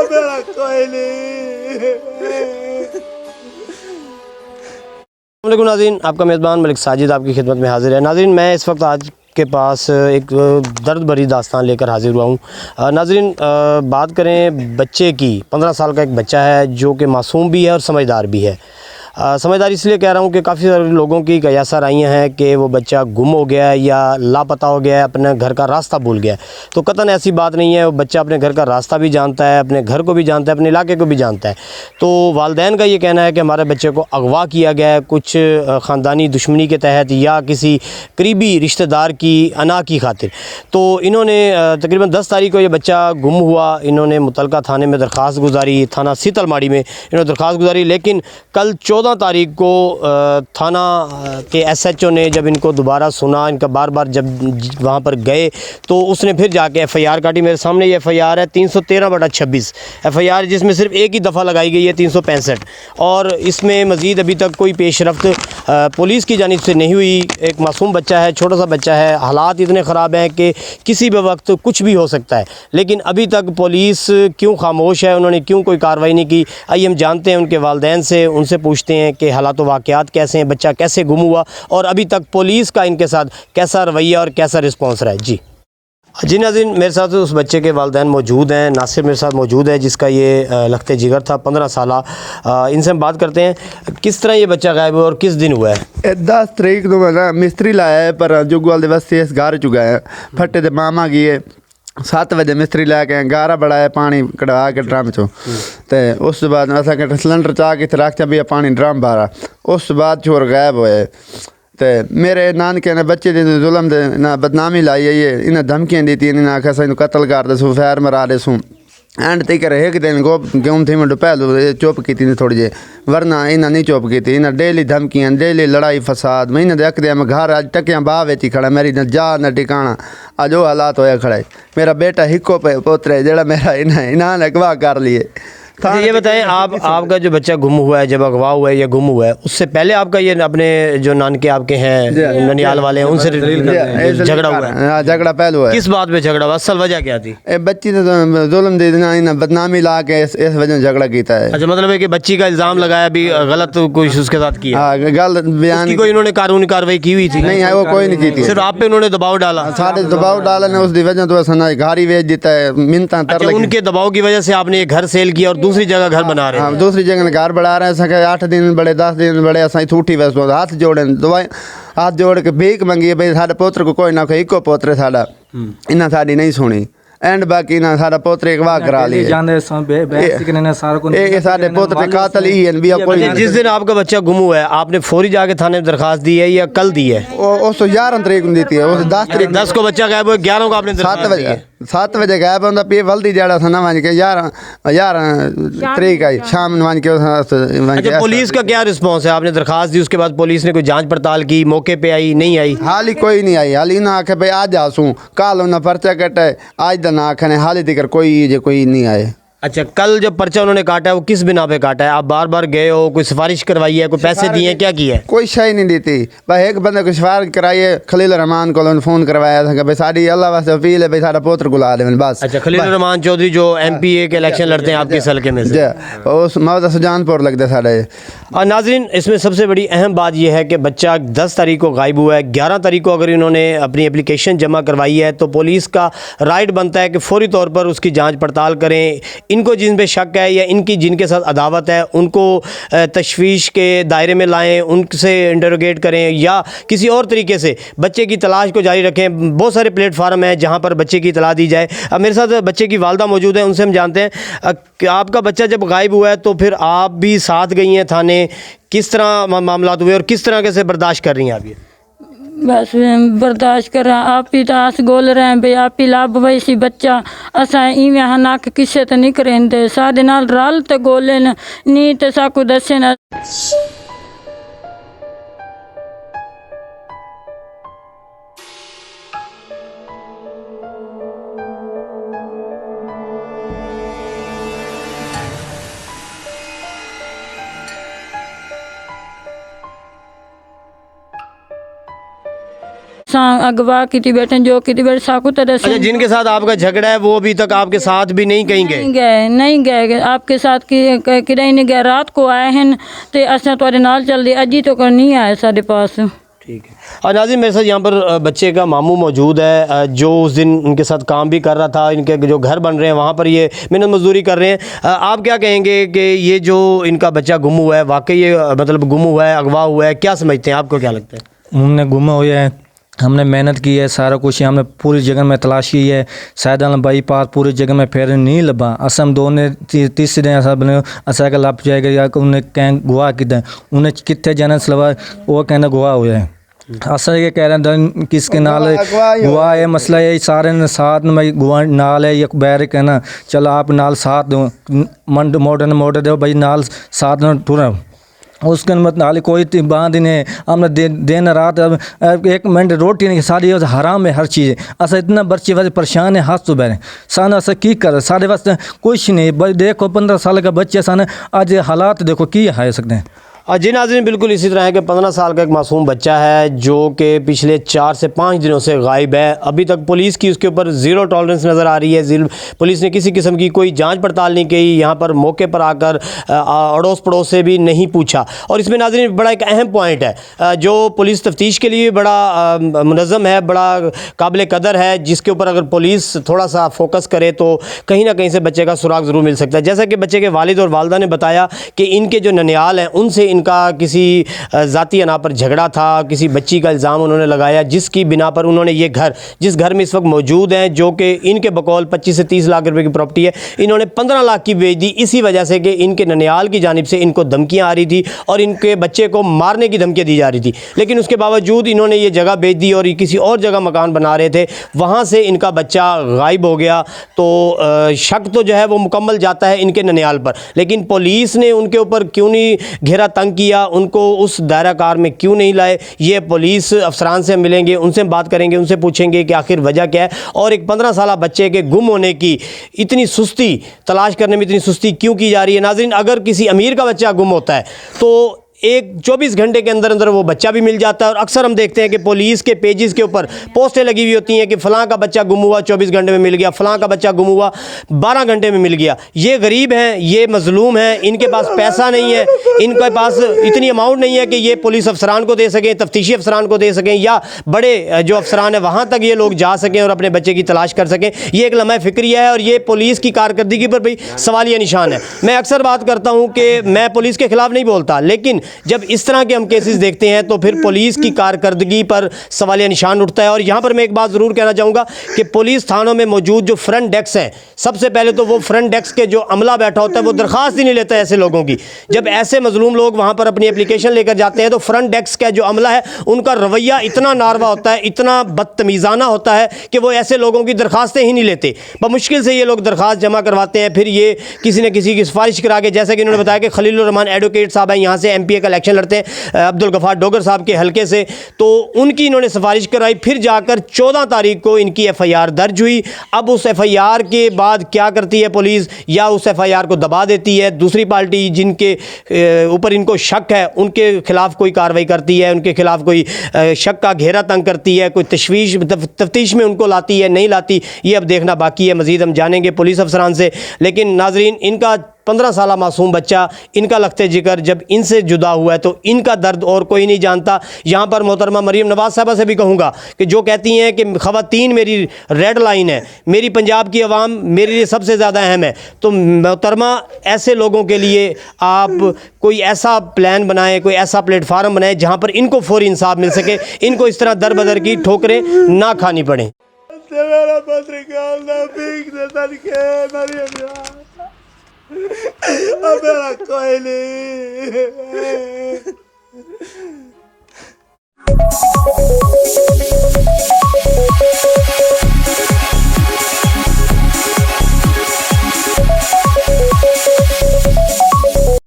मेरा कोई नहीं। अस्सलामुअलैकुम नाज़रीन, आपका मेज़बान मलिक साजिद आपकी खिदमत में हाज़िर है। नाज़रीन, मैं इस वक्त आज के पास एक दर्द भरी दास्तान लेकर हाज़िर हुआ हूँ। नाज़रीन, बात करें बच्चे की, 15 साल का एक बच्चा है जो कि मासूम भी है और समझदार भी है। समझदार इसलिए कह रहा हूँ कि काफ़ी सारे लोगों की कयासा राइयाँ हैं कि वो बच्चा गुम हो गया है या लापता हो गया है, अपने घर का रास्ता भूल गया है। तो कतन ऐसी बात नहीं है, वो बच्चा अपने घर का रास्ता भी जानता है, अपने घर को भी जानता है, अपने इलाके को भी जानता है। तो वालिदैन का ये कहना है कि हमारे बच्चे को अगवा किया गया है कुछ ख़ानदानी दुश्मनी के तहत या किसी करीबी रिश्तेदार की अना की खातिर। तो इन्होंने तकरीबन 10 तारीख को ये बच्चा गुम हुआ। इन्होंने मुतलका थाने में दरख्वास्त गुजारी, थाना सीतलमाड़ी में इन्होंने दरख्वास्त गुजारी। लेकिन कल 14 तारीख को थाना के SHO ने जब इनको दोबारा सुना, इनका बार बार जब वहाँ पर गए तो उसने फिर जाके FIR काटी। मेरे सामने ये FIR है 313/26 FIR, जिसमें सिर्फ एक ही दफ़ा लगाई गई है 365, और इसमें मज़ीद अभी तक कोई पेशरफ्त पुलिस की जानिब से नहीं हुई। एक मासूम बच्चा है, छोटा सा बच्चा है, हालात इतने ख़राब हैं कि किसी भी वक्त कुछ भी हो सकता है। लेकिन अभी तक पुलिस क्यों खामोश है, उन्होंने क्यों कोई कार्रवाई नहीं की? आइए हम जानते हैं उनके वालिदैन से, उनसे पूछते हैं कि हालात वाक़यात कैसे हैं, बच्चा कैसे गुम हुआ और अभी तक पुलिस का इनके साथ कैसा रवैया और कैसा रिस्पॉन्स रहा है। जी नाज़रीन, मेरे साथ उस बच्चे के वालिदैन मौजूद हैं। नासिर मेरे साथ मौजूद है जिसका ये लख्ते जिगर था 15 साला। इनसे हम बात करते हैं किस तरह ये बच्चा गायब हुआ और किस दिन हुआ है। 10 तरीक को मैं ना मिस्त्री लाया है पर जुगवाल दे वास्ते इस घर चुका है। फट्टे दे मामा गए 7 बजे मिस्त्री लैके गारा बढ़ाया पानी कढ़वा के ड्रम चो। तो उस बाद असा सिलेंडर चाह के रखते भी पानी ड्रम बारा। उस बाद चोर गायब होए। तो मेरे नानके ने बच्चे दे जुलम दे ना बदनामी लाई है, ये इन्हें धमकियाँ दी थी, इन्हें आखा सू कत्ल कर दसू, फैर मरा दसू। एंड तक एक दिन गेहूँ थी मैं पहलू चुप की थी थोड़ी जी, वरना इन्हें नहीं चुप की थी। इन्हें डेली धमकियाँ, डेली लड़ाई फसाद। मैं इन्हें देख दिया मैं घर अज टकियाँ बाह वेच ही खड़ा, मेरी न जा न ठिकाना। अज वो हालात होया खड़ा है। मेरा बेटा हिको पे पोतरे जड़ा मेरा इन्हें अगवा कर लिए। ये बताएं, आपका जो बच्चा गुम हुआ है, जब अगवा हुआ है या गुम हुआ है, उससे पहले आपका ये अपने जो नानके आपके हैं ननियाल वाले हैं उनसे झगड़ा हुआ है? हाँ, झगड़ा पहलू है। किस बात पे झगड़ा हुआ? असल वजह क्या थी? बच्ची ने तो जुल्म दे देना, इन्हें बदनामी ला के इस वजह झगड़ा किया है। अच्छा, मतलब है कि बच्ची का इल्ज़ाम लगाया भी गलत कुछ उसके साथ किया? हाँ, गलत बयान। कोई इन्होंने कानूनी कार्रवाई की हुई थी? नहीं है, वो कोई नहीं की थी। सिर्फ आप पे उन्होंने दबाव डाला? सारे दबाव डाला ने उस वजह तो सना गाड़ी बेच देता है, मिन्नता तर लगी। उनके दबाव की वजह से आपने ये घर सेल किया और दूसरी जगह घर बना रहे हैं? दूसरी जगह घर बढ़ा रहे हैं। 8 दिन बड़े 10 दिन बड़े असा थूठी बस हाथ जोड़े दवाई हाथ जोड़ के भीख मंगी भाई साढ़े पोत्र को कोई ना कोई इको पोत्र साढ़ा इन्हें साड़ी नहीं सुनी। एंड बाकी ना सारा पोत्र एक वाह करा लिए सारे पोत्र कातल ही है भी कोई। जिस दिन आपका बच्चा गुम हुआ है आपने फौरी जाके थाने में दरखास्त दी है या कल दी है? उस 11 तरीक को दी थी, उस 10 तरीक 10 को बच्चा गायब हुआ, 11 को आपने 7 बजे गायब होता पे वल्दी जड़ा था ना मान के 11 तरीक आई शाम मान के। अच्छा, पुलिस का क्या रिस्पांस है? आपने दरखास्त दी, उसके बाद पुलिस ने कोई जांच पड़ताल की, मौके पे आई नहीं आई? हाल ही कोई नहीं आई। हाल ही ना आखे भाई आज आसूँ कल उन्हें पर्चा कटे, आज ना आखने हाल ही तक कोई नहीं आए। अच्छा, कल जब पर्चा उन्होंने काटा है वो किस बिना पे काटा है? आप बार बार गए हो, कोई सिफारिश करवाई है, कोई पैसे दिए हैं, क्या किया है? कोई शय नहीं दी थी। भाई एक बंदे को सिफारिश कराई है, खलील रहमान को फ़ोन करवाया था कि भाई साड़ी अल्लाह वास्ते अपील है भाई सारा पोत्र को ला दे बस। अच्छा, खलील रहमान चौधरी जो MPA के इलेक्शन लड़ते हैं आपके इस हल्के में से? उस मौदा सुजानपुर लगता है साढ़े। और नाज़रीन, इसमें सबसे बड़ी अहम बात यह है कि बच्चा 10 तारीख को गायब हुआ है। 11 तारीख को अगर इन्होंने अपनी एप्लीकेशन जमा करवाई है तो पुलिस का राइट बनता है कि फौरी तौर पर उसकी जाँच पड़ताल करें। इनको जिन पे शक है या इनकी जिनके साथ अदावत है उनको तशवीश के दायरे में लाएं, उनसे इंटरोगेट करें या किसी और तरीके से बच्चे की तलाश को जारी रखें। बहुत सारे प्लेटफार्म हैं जहां पर बच्चे की इतला दी जाए। अब मेरे साथ बच्चे की वालदा मौजूद है, उनसे हम जानते हैं कि आपका बच्चा जब गायब हुआ है तो फिर आप भी साथ गई हैं थाने, किस तरह मामला हुए और किस तरह से बर्दाश्त कर रही हैं आप ये? बस बर्दाश्त कर आप ही तो आस गोल रहे हैं भाई आप ही लाभ वैसी बच्चा असा इवें हनाक किसे तो नहीं करेंगे साढ़े नाल रल तो गोले नहीं तो साकू दसे ना। अगवा की थी बेटे जो की थी बेटे साकू तरह अच्छा, जिनके साथ आपका झगड़ा है वो अभी तक आपके साथ भी नहीं कहीं गए? नहीं गए आपके साथ कि नहीं गए। रात को आए हैं तो असा थोड़े नाल चल रही अजी तो नहीं आए साढ़े पास। ठीक है। और नाज़रीन, मेरे साथ यहाँ पर बच्चे का मामू मौजूद है जो उस दिन उनके साथ काम भी कर रहा था। इनके जो घर बन रहे हैं वहाँ पर ये मेहनत मजदूरी कर रहे हैं। आप क्या कहेंगे कि ये जो इनका बच्चा गुम हुआ है, वाकई ये मतलब गुम हुआ है, अगवा हुआ है, क्या समझते हैं, आपको क्या लगता है? हमने गुम हुए हैं, हमने मेहनत की है, सारा कुछ हमने पूरी जगह में तलाश की है, शायद बाईपास पूरी जगह में फिर नहीं लभा। असम दो ने तीसरे असा बने असा का लभ जाएगा या उन्हें कहें गुआ कितना उन्हें कितने जाने सलवा वो कहना गुआ हुआ है। असा ये कह रहे हैं किसके नाल गुआ है, मसला ये सारे ने साथ में गुआ नाल है या बैर कहना चलो आप नाल साथ दो मंड मोटर दो भाई नाल साथ में टूरा उसके मत नाली कोई बांध नहीं हमने दिन रात अब एक मिनट रोटी नहीं सारी हराम है हर चीज़। असा इतना बच्चे वाले परेशान है हाथ तो बैरे सान असा की कर सारे वास्ते कुछ नहीं भाई देखो 15 साल का बच्चे सान आज हालात देखो की है सकते हैं। जी नाज़रीन, बिल्कुल इसी तरह है कि 15 साल का एक मासूम बच्चा है जो कि पिछले 4 से 5 दिनों से गायब है। अभी तक पुलिस की उसके ऊपर ज़ीरो टॉलरेंस नज़र आ रही है। पुलिस ने किसी किस्म की कोई जांच पड़ताल नहीं की, यहाँ पर मौके पर आकर अड़ोस पड़ोस से भी नहीं पूछा। और इसमें नाज़रीन बड़ा एक अहम पॉइंट है जो पुलिस तफ्तीश के लिए बड़ा मुनज़्ज़म है, बड़ा काबिल कदर है, जिसके ऊपर अगर पुलिस थोड़ा सा फोकस करे तो कहीं ना कहीं से बच्चे का सुराग ज़रूर मिल सकता है। जैसा कि बच्चे के वालिद और वालदा ने बताया कि इनके जो ननियाल हैं उनसे इनका किसी ज़ाती अना पर झगड़ा था, किसी बच्ची का इल्ज़ाम उन्होंने लगाया, जिसकी बिना पर उन्होंने ये घर जिस घर में इस वक्त मौजूद हैं जो कि इनके बकौल 25 से 30 लाख रुपए की प्रॉपर्टी है, इन्होंने 15 लाख की बेच दी। इसी वजह से कि इनके ननियाल की जानिब से इनको धमकियाँ आ रही थी और इनके बच्चे को मारने की धमकियाँ दी जा रही थी। लेकिन उसके बावजूद इन्होंने ये जगह बेच दी और किसी और जगह मकान बना रहे थे, वहाँ से इनका बच्चा गायब हो गया। तो शक तो जो है वो मुकम्मल जाता है इनके ननियाल पर, लेकिन पुलिस ने उनके ऊपर क्यों नहीं घेरा तंग किया, उनको उस दायरा कार में क्यों नहीं लाए? ये पुलिस अफसरान से मिलेंगे, उनसे बात करेंगे, उनसे पूछेंगे कि आखिर वजह क्या है और एक 15 साल बच्चे के गुम होने की इतनी सुस्ती, तलाश करने में इतनी सुस्ती क्यों की जा रही है। नाज़रीन, अगर किसी अमीर का बच्चा गुम होता है तो एक 24 घंटे के अंदर अंदर वो बच्चा भी मिल जाता है। और अक्सर हम देखते हैं कि पुलिस के पेजेस के ऊपर पोस्टें लगी हुई होती हैं कि फ़लाँ का बच्चा गुम हुआ 24 घंटे में मिल गया, फ़लाँ का बच्चा गुम हुआ 12 घंटे में मिल गया। ये गरीब हैं, ये मजलूम हैं, इनके पास पैसा नहीं है, इनके पास इतनी अमाउंट नहीं है कि ये पुलिस अफसरान को दे सकें, तफ्तीशी अफसरान को दे सकें या बड़े जो अफसरान हैं वहाँ तक ये लोग जा सकें और अपने बच्चे की तलाश कर सकें। ये एक लम्हा फ़िक्रिया है और ये पुलिस की कारकर्दगी पर भी सवालिया निशान है। मैं अक्सर बात करता हूँ कि मैं पुलिस के ख़िलाफ़ नहीं बोलता, लेकिन जब इस तरह के हम केसेस देखते हैं तो फिर पुलिस की कारकर्दगी पर सवालिया निशान उठता है। और यहाँ पर मैं एक बात ज़रूर कहना चाहूँगा कि पुलिस थानों में मौजूद जो फ्रंट डेस्क हैं, सबसे पहले तो वो फ्रंट डेस्क के जो अमला बैठा होता है वो दरख्वास्त ही नहीं लेता है ऐसे लोगों की। जब ऐसे मजलूम लोग वहाँ पर अपनी एप्लीकेशन लेकर जाते हैं तो फ्रंट डेस्क का जो अमला है उनका रवैया इतना नारवा होता है, इतना बदतमीज़ाना होता है कि वो ऐसे लोगों की दरख्वास्तें ही नहीं लेते। मुश्किल से ये लोग दरख्वास्त जमा करवाते हैं, फिर ये किसी न किसी की सिफारिश करा के, जैसा कि इन्होंने बताया कि खलीलुर रहमान एडवोकेट साहब हैं, यहाँ से MPA का इलेक्शन लड़ते हैं अब्दुल गफ़ार डोगर साहब के हलके से, तो उनकी इन्होंने सिफारिश कराई, फिर जाकर 14 तारीख को इनकी FIR दर्ज हुई। अब उस FIR के बाद क्या करती है पुलिस, या उस FIR को दबा देती है, दूसरी पार्टी जिनके ऊपर इनको शक है उनके खिलाफ कोई कार्रवाई करती है, उनके खिलाफ कोई शक का घेरा तंग करती है, कोई तशवीश तफ्तीश में उनको लाती है, नहीं लाती, ये अब देखना बाकी है। मज़ीद हम जानेंगे पुलिस अफसरान से। लेकिन नाजरीन, इनका 15 साल मासूम बच्चा, इनका लगते जिगर जब इनसे जुदा हुआ है तो इनका दर्द और कोई नहीं जानता। यहाँ पर मोहतरमा मरीम नवाज़ साहबा से भी कहूँगा कि जो कहती हैं कि ख़वातीन मेरी रेड लाइन है, मेरी पंजाब की आवाम मेरे लिए सबसे ज़्यादा अहम है, तो मोहतरमा ऐसे लोगों के लिए आप कोई ऐसा प्लान बनाएं, कोई ऐसा प्लेटफार्म बनाएं जहाँ पर इनको फौरी इंसाफ मिल सके, इनको इस तरह दर बदर की ठोकरें ना खानी पड़ें। मेरा कोई नहीं